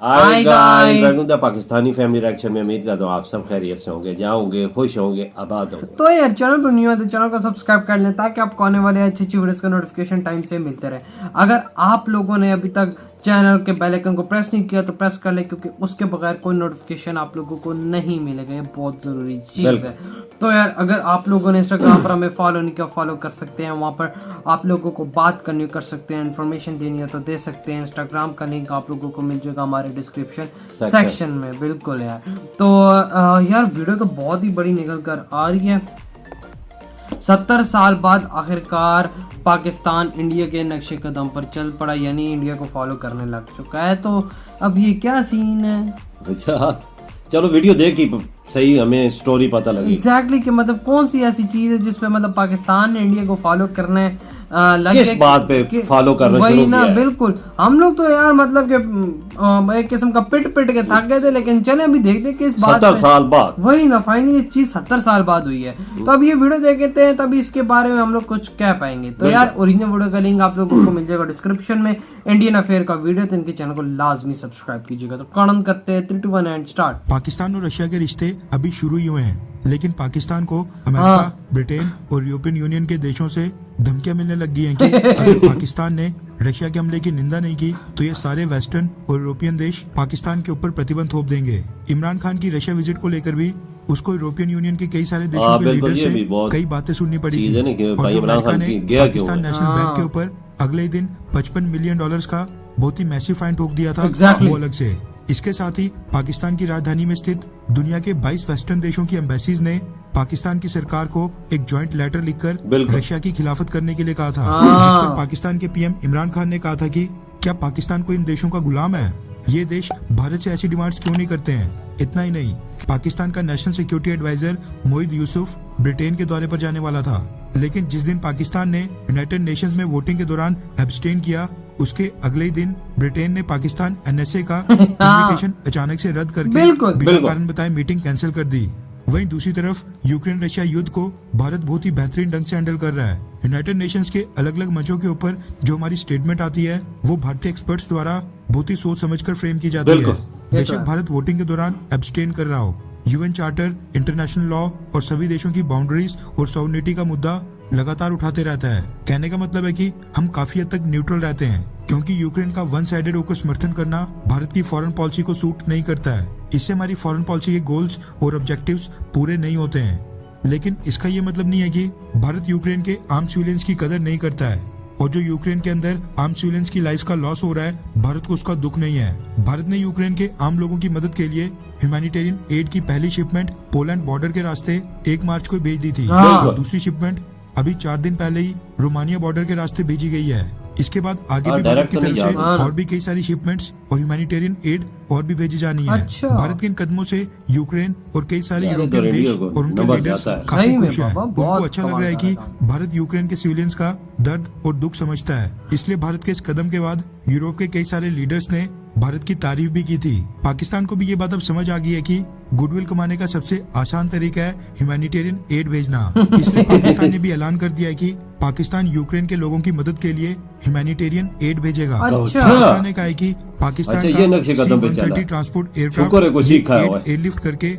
Hi guys, Pakistani family reaction में उम्मीद करता हूँ आप सब खैरियत से होंगे, जाओगे, खुश होंगे, आबाद होंगे। तो यार चैनल पर न्यू है तो चैनल को सब्सक्राइब कर लें ताकि आपको आने वाले अच्छी वीडियोस का नोटिफिकेशन टाइम से मिलते रहे। अगर आप लोगों ने अभी तक चैनल के बेल आइकन को प्रेस नहीं किया तो प्रेस कर ले, क्योंकि उसके बगैर कोई नोटिफिकेशन आप लोगों को नहीं मिलेगा। ये बहुत जरूरी चीज है। तो यार अगर आप लोगों ने इंस्टाग्राम पर हमें फॉलो नहीं किया, फॉलो कर सकते हैं। वहाँ पर आप लोगों को बात करनी कर सकते हैं, इन्फॉर्मेशन देनी है तो दे सकते हैं। इंस्टाग्राम का लिंक आप लोगों को मिल जाएगा हमारे डिस्क्रिप्शन सेक्शन में। बिल्कुल यार। तो यार वीडियो तो बहुत ही बड़ी निकल कर आ रही है। 70 साल बाद आखिरकार पाकिस्तान इंडिया के नक्शे कदम पर चल पड़ा, यानी इंडिया को फॉलो करने लग चुका है। तो अब ये क्या सीन है? अच्छा चलो वीडियो देख ही सही, हमें स्टोरी पता लगी। एग्जैक्टली कि मतलब कौन सी ऐसी चीज है जिसपे मतलब पाकिस्तान ने इंडिया को फॉलो करने किस बात पे फॉलो करना शुरू वही ना, किया है? बिल्कुल। हम लोग तो यार मतलब कि एक किस्म का पिट के थक गए थे, लेकिन चले अभी देखते कि इस बात 70 साल बाद वही ना फाइनली ये चीज 70 साल बाद हुई है। तो अब ये वीडियो देखते हैं तभी इसके बारे में हम लोग कुछ कह पाएंगे। तो यार ओरिजिनल वीडियो का लिंक आप लोगों को मिल जाएगा डिस्क्रिप्शन में। इंडियन अफेयर का वीडियो, तो इनके चैनल को लाजमी सब्सक्राइब कीजिएगा। तो कड़न करते हैं 3 2 1 एंड स्टार्ट। पाकिस्तान और रशिया के रिश्ते अभी शुरू ही हुए हैं, लेकिन पाकिस्तान को अमेरिका, ब्रिटेन और यूरोपियन यूनियन के देशों से धमकियां मिलने लग गई हैं कि अगर पाकिस्तान ने रशिया के हमले की निंदा नहीं की तो ये सारे वेस्टर्न और यूरोपियन देश पाकिस्तान के ऊपर प्रतिबंध थोप देंगे। इमरान खान की रशिया विजिट को लेकर भी उसको यूरोपियन यूनियन के कई सारे देशों के लीडर से कई बातें सुननी पड़ी थी। और जो अमेरिका ने पाकिस्तान नेशनल बैंक के ऊपर अगले दिन $55 मिलियन का बहुत ही मैसिव फाइन ठोक दिया था, वो अलग से। इसके साथ ही पाकिस्तान की राजधानी में स्थित दुनिया के 22 वेस्टर्न देशों की एम्बेसीज ने पाकिस्तान की सरकार को एक जॉइंट लेटर लिखकर रशिया की खिलाफत करने के लिए कहा था, जिस पर पाकिस्तान के पीएम इमरान खान ने कहा था कि क्या पाकिस्तान को इन देशों का गुलाम है? ये देश भारत से ऐसी डिमांड्स क्यों नहीं करते हैं? इतना ही नहीं, पाकिस्तान का national security adviser Moeed Yusuf Britain के दौरे पर जाने वाला था, लेकिन जिस दिन पाकिस्तान ने यूनाइटेड नेशंस में वोटिंग के दौरान एब्सटेन किया, उसके अगले ही दिन ब्रिटेन ने पाकिस्तान एनएसए का इन्विटेशन अचानक से रद्द करके बिना कारण बताए मीटिंग कैंसिल कर दी। वहीं दूसरी तरफ यूक्रेन रशिया युद्ध को भारत बहुत ही बेहतरीन ढंग से हैंडल कर रहा है। यूनाइटेड नेशंस के अलग अलग मंचों के ऊपर जो हमारी स्टेटमेंट आती है वो भारतीय एक्सपर्ट्स द्वारा बहुत ही सोच समझकर फ्रेम की जाती है। बेशक भारत वोटिंग के दौरान एब्सटेन कर रहा हो, यूएन चार्टर, इंटरनेशनल लॉ और सभी देशों की बाउंड्रीज और सॉवरेनिटी का मुद्दा लगातार उठाते रहता है। कहने का मतलब है कि हम काफी हद तक न्यूट्रल रहते हैं, क्योंकि यूक्रेन का वन साइडेड होकर समर्थन करना भारत की फॉरेन पॉलिसी को सूट नहीं करता है। इससे हमारी फॉरेन पॉलिसी के गोल्स और ऑब्जेक्टिव्स पूरे नहीं होते हैं। लेकिन इसका ये मतलब नहीं है कि भारत यूक्रेन के आर्म्स सिविलियंस की कदर नहीं करता है, और जो यूक्रेन के अंदर आर्म सिविलियंस की लाइफ का लॉस हो रहा है, भारत को उसका दुख नहीं है। भारत ने यूक्रेन के आम लोगों की मदद के लिए ह्यूमैनिटेरियन एड की पहली शिपमेंट पोलैंड बॉर्डर के रास्ते 1 मार्च को भेज दी थी, और दूसरी शिपमेंट अभी 4 दिन पहले ही रोमानिया बॉर्डर के रास्ते भेजी गई है। इसके बाद आगे भी भारत की तरफ से और भी कई सारी शिपमेंट्स और ह्यूमैनिटेरियन एड और भी भेजी जानी है। भारत के इन कदमों से यूक्रेन और कई सारे यूरोपियन देश और उनके लीडर्स काफी खुश हैं। उनको अच्छा लग रहा है कि भारत यूक्रेन के सिविलियंस का दर्द और दुख समझता है। इसलिए भारत के इस कदम के बाद यूरोप के कई सारे लीडर्स ने भारत की तारीफ भी की थी। पाकिस्तान को भी ये बात अब समझ आ गई है कि गुडविल कमाने का सबसे आसान तरीका है ह्यूमैनिटेरियन एड भेजना। इसलिए पाकिस्तान ने भी ऐलान कर दिया है कि पाकिस्तान यूक्रेन के लोगों की मदद के लिए ह्यूमैनिटेरियन एड भेजेगा। पाकिस्तान ने कहा है कि पाकिस्तान का C-130 ट्रांसपोर्ट एयरक्राफ्ट एयरलिफ्ट करके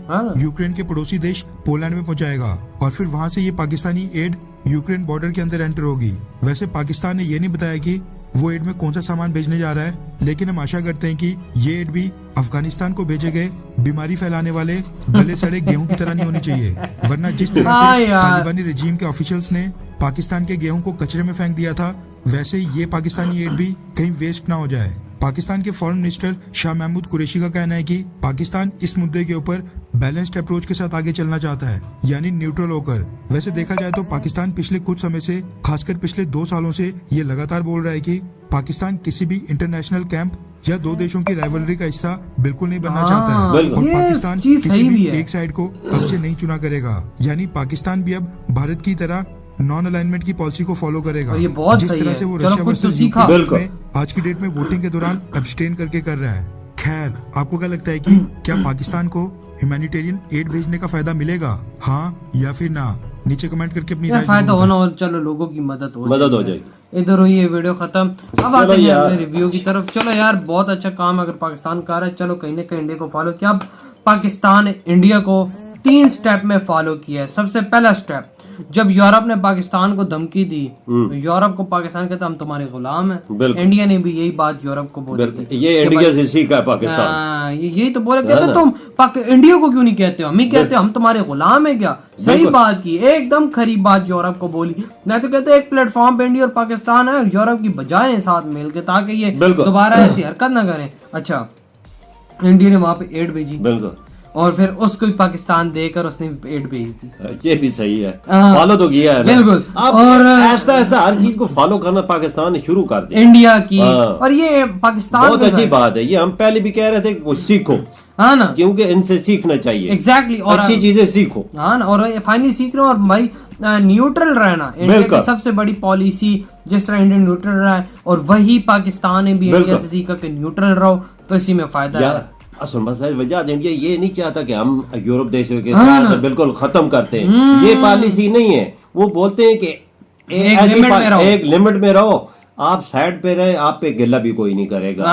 यूक्रेन के पड़ोसी देश पोलैंड में पहुंचाएगा, और फिर वहां से ये पाकिस्तानी एड यूक्रेन बॉर्डर के अंदर एंटर होगी। वैसे पाकिस्तान ने ये नहीं बताया कि वो एड में कौन सा सामान भेजने जा रहा है, लेकिन हम आशा करते हैं कि ये एड भी अफगानिस्तान को भेजे गए बीमारी फैलाने वाले गले सड़े गेहूं की तरह नहीं होनी चाहिए, वरना जिस तरह से तालिबानी रजीम के ऑफिशियल्स ने पाकिस्तान के गेहूं को कचरे में फेंक दिया था, वैसे ही ये पाकिस्तानी एड भी कहीं वेस्ट ना हो जाए। पाकिस्तान के फॉरेन मिनिस्टर शाह महमूद कुरैशी का कहना है कि पाकिस्तान इस मुद्दे के ऊपर बैलेंस्ड अप्रोच के साथ आगे चलना चाहता है, यानी न्यूट्रल होकर। वैसे देखा जाए तो पाकिस्तान पिछले कुछ समय से, खासकर पिछले 2 सालों से ये लगातार बोल रहा है कि पाकिस्तान किसी भी इंटरनेशनल कैंप या 2 देशों की राइवलरी का हिस्सा बिल्कुल नहीं बनना चाहता है, और पाकिस्तान किसी भी एक साइड को अब से नहीं चुना करेगा। यानी पाकिस्तान भी अब भारत की तरह नॉन अलाइनमेंट की पॉलिसी को फॉलो करेगा, जिस तरह से वो रशिया वर्सेस यूक्रेन में आज की डेट में वोटिंग के दौरान एब्सटेन करके कर रहा है। खैर, आपको क्या लगता है कि क्या पाकिस्तान को ह्यूमैनिटेरियन एड भेजने का फायदा मिलेगा, हाँ या फिर ना? नीचे कमेंट करके अपनी यार राय फायदा जरूर होना और चलो लोगों की मदद हो जाएगी। इधर हुई ये वीडियो खत्म। अब आते हैं अपने रिव्यू की तरफ। चलो यार बहुत अच्छा काम अगर पाकिस्तान कर रहा है, चलो कहीं ना कहीं इंडिया को फॉलो किया। अब पाकिस्तान इंडिया को 3 स्टेप में फॉलो किया है। सबसे पहला स्टेप, जब यूरोप ने पाकिस्तान को धमकी दी तो यूरोप को पाकिस्तान कहता हम तुम्हारे गुलाम हैं। इंडिया ने भी यही बात यूरोप को बोली थी। ये इंडिया से सीखा है पाकिस्तान। यही तो बोले, कहते तुम इंडिया को क्यों नहीं कहते हो, हम ही कहते हो हम तुम्हारे गुलाम है क्या। सही बात की, एकदम खरी बात यूरोप को बोली। नहीं तो कहते एक प्लेटफॉर्म पे इंडिया और पाकिस्तान है, यूरोप की बजाय साथ मिल के, ताकि ये दोबारा ऐसी हरकत ना करें। अच्छा, इंडिया ने वहां पे एड भेजी, बिल्कुल, और फिर उसको भी पाकिस्तान देकर उसने एड भेजी थी। ये भी सही है, फॉलो तो किया है बिल्कुल। और ऐसा ऐसा हर चीज को फॉलो करना पाकिस्तान ने शुरू कर दिया इंडिया की। और ये पाकिस्तान बहुत अच्छी बात है। ये हम पहले भी कह रहे थे कि कुछ सीखो, हाँ ना, क्योंकि इनसे सीखना चाहिए। एग्जैक्टली, और अच्छी चीजें सीखो, हाँ ना। और फाइनली सीख रहे हो। और भाई न्यूट्रल रहना इंडिया की सबसे बड़ी पॉलिसी, जिस तरह इंडिया न्यूट्रल रहा है, और वही पाकिस्तान ने भी इंडिया से सीखा कि न्यूट्रल रहो, तो इसी में फायदा है। असल मसला वजह इंडिया ये नहीं चाहता कि हम यूरोप देशों के साथ बिल्कुल खत्म करते हैं। ये पॉलिसी नहीं है। वो बोलते हैं कि एक लिमिट में रहो, आप साइड पे रहे, आप पे गिल्ला भी कोई नहीं करेगा।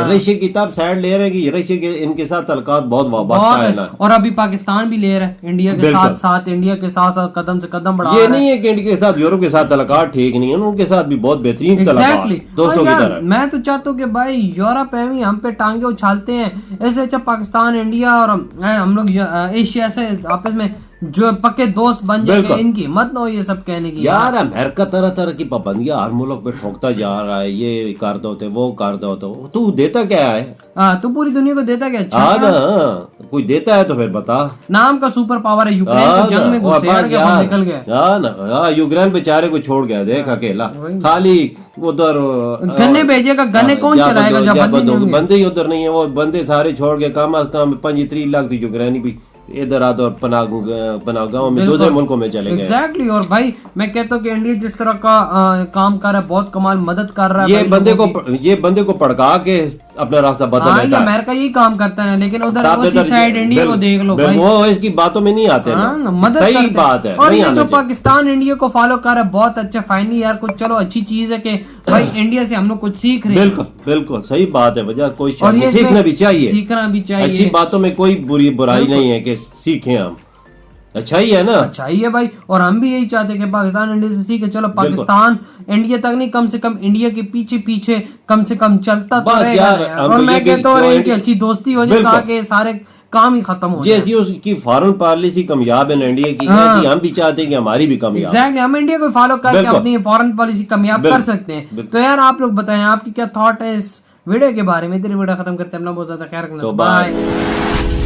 रशिया की तब साइड ले रहे हैं कि रशिया के इनके साथ तल्लुकात बहुत वाबस्ता है ना। और अभी पाकिस्तान भी ले रहा है इंडिया के साथ साथ, इंडिया के साथ साथ कदम से कदम बढ़ा। ये नहीं है कि इंडिया के साथ यूरोप के साथ तल्लुकात ठीक नहीं है, उनके साथ भी बहुत बेहतरीन तल्लुकात दोस्तों की तरह। मैं तो चाहता हूँ कि भाई यूरोप है हम पे टांगे उछालते हैं, ऐसे अच्छा पाकिस्तान इंडिया और हम लोग एशिया से आपस में जो पक्के दोस्त बन जाएंगे। इनकी हिम्मत न हो ये सब कहने की। यार अमेरिका तरह तरह की पाबंदियां हर मुल्क पे ठोकता जा रहा है, ये कर दो तो वो कर दो, तो तू देता क्या है? तू पूरी दुनिया को देता क्या? अच्छा ना, कोई देता है तो फिर बता। नाम का सुपर पावर है, यूक्रेन तो जंग में घुस गया, निकल गया। यूक्रेन बेचारे को छोड़ गया, देख अकेला, खाली उधर गन्ने भेजेगा, गन्ने कौन चलाएगा जब बंदे ही उधर नहीं है। वो बंदे सारे छोड़ के कम अज कम 25-30 लाख तो यूक्रेनी भी इधर आ और पनाह गाँव में दूसरे मुल्कों में चले गए। एग्जैक्टली। और भाई मैं कहता हूँ कि इंडिया जिस तरह का काम कर रहा है, बहुत कमाल मदद कर रहा है। ये बंदे को भड़का के अपना रास्ता बदल लेता है। अमेरिका यही काम करता है, लेकिन उधर उसी साइड इंडिया को देख लो भाई, वो इसकी बातों में नहीं आते ना, मदद सही बात है। और ये जो पाकिस्तान इंडिया को फॉलो कर रहा है बहुत अच्छा। फाइनली यार कुछ चलो अच्छी चीज है कि भाई इंडिया से हम लोग कुछ सीख रहे हैं। बिल्कुल बिल्कुल सही बात है। वजह कोई सीखना भी चाहिए, सीखना भी चाहिए। अच्छी बातों में कोई बुराई नहीं है कि सीखें हम, अच्छा ही है ना, अच्छा ही है भाई। और हम भी यही चाहते हैं कि पाकिस्तान इंडिया से सीखे। चलो पाकिस्तान इंडिया तक नहीं, कम से कम इंडिया के पीछे पीछे कम से कम चलता तो रहेगा। और मैं कहता हूँ इनकी अच्छी दोस्ती हो जाए ताकि सारे काम ही खत्म हो जाए। जैसी उसकी फॉरेन पॉलिसी कामयाब है इंडिया की, हम भी चाहते हैं कि हमारी भी कामयाब। एग्जैक्टली, हम इंडिया को फॉलो करके अपनी फॉरेन पॉलिसी कामयाब कर सकते हैं। तो यार आप लोग बताएं आपकी क्या थॉट है इस वीडियो के बारे में। तेरी वीडियो खत्म करते हैं, अपना बहुत ज्यादा ख्याल रखना, बाय।